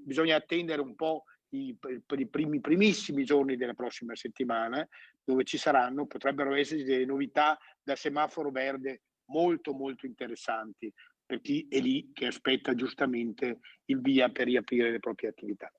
bisogna attendere un po' per i primissimi giorni della prossima settimana, dove potrebbero esserci delle novità da semaforo verde molto, molto interessanti per chi è lì che aspetta giustamente il via per riaprire le proprie attività.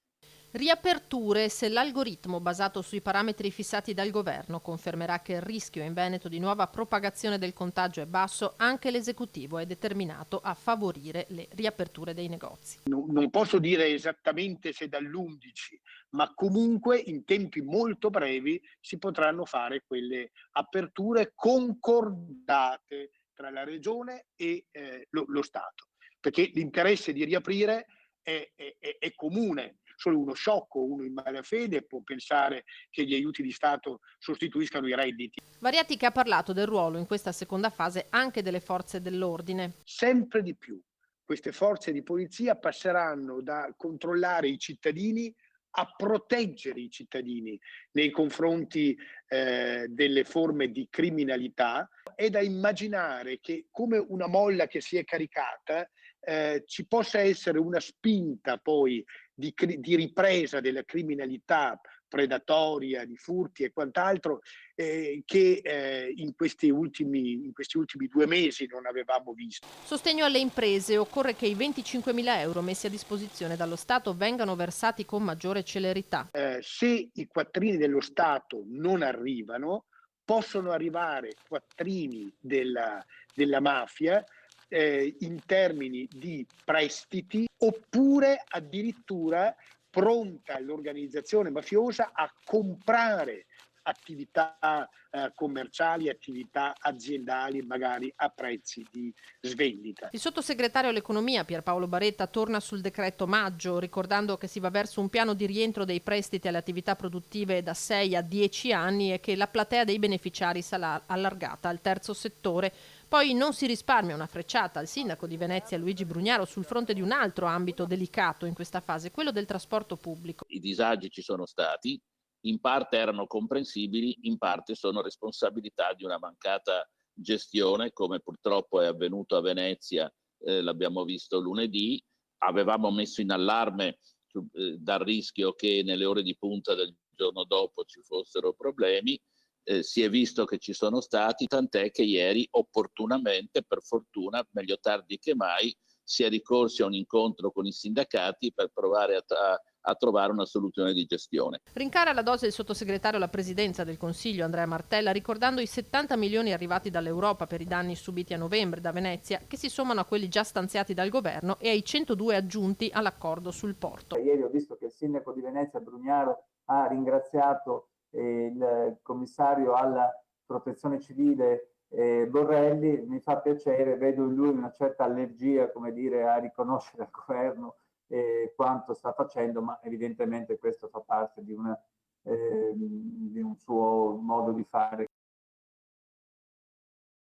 Riaperture se l'algoritmo basato sui parametri fissati dal governo confermerà che il rischio in Veneto di nuova propagazione del contagio è basso, anche l'esecutivo è determinato a favorire le riaperture dei negozi. Non posso dire esattamente se dall'11, ma comunque in tempi molto brevi si potranno fare quelle aperture concordate tra la Regione e lo Stato, perché l'interesse di riaprire è comune. Solo uno sciocco, uno in malafede può pensare che gli aiuti di Stato sostituiscano i redditi. Variati che ha parlato del ruolo in questa seconda fase anche delle forze dell'ordine. Sempre di più queste forze di polizia passeranno da controllare i cittadini a proteggere i cittadini nei confronti delle forme di criminalità. È da immaginare che, come una molla che si è caricata, ci possa essere una spinta poi di ripresa della criminalità predatoria, di furti e quant'altro, che in questi ultimi 2 mesi non avevamo visto. Sostegno alle imprese. Occorre che i 25.000 euro messi a disposizione dallo Stato vengano versati con maggiore celerità. Se i quattrini dello Stato non arrivano, possono arrivare quattrini della mafia in termini di prestiti, oppure addirittura pronta l'organizzazione mafiosa a comprare attività commerciali, attività aziendali, magari a prezzi di svendita. Il sottosegretario all'economia Pierpaolo Baretta torna sul decreto maggio, ricordando che si va verso un piano di rientro dei prestiti alle attività produttive da 6 a 10 anni e che la platea dei beneficiari sarà allargata al terzo settore. Poi non si risparmia una frecciata al sindaco di Venezia Luigi Brugnaro sul fronte di un altro ambito delicato in questa fase, quello del trasporto pubblico. I disagi ci sono stati, in parte erano comprensibili, in parte sono responsabilità di una mancata gestione, come purtroppo è avvenuto a Venezia, l'abbiamo visto lunedì. Avevamo messo in allarme dal rischio che nelle ore di punta del giorno dopo ci fossero problemi. Si è visto che ci sono stati, tant'è che ieri opportunamente, per fortuna, meglio tardi che mai, si è ricorsi a un incontro con i sindacati per provare a trovare una soluzione di gestione. Rincara la dose il sottosegretario alla presidenza del Consiglio Andrea Martella, ricordando i 70 milioni arrivati dall'Europa per i danni subiti a novembre da Venezia, che si sommano a quelli già stanziati dal governo e ai 102 aggiunti all'accordo sul porto. Ieri ho visto che il sindaco di Venezia Brugnaro ha ringraziato il commissario alla protezione civile Borrelli. Mi fa piacere, vedo in lui una certa allergia, come dire, a riconoscere al governo quanto sta facendo, ma evidentemente questo fa parte di un suo modo di fare.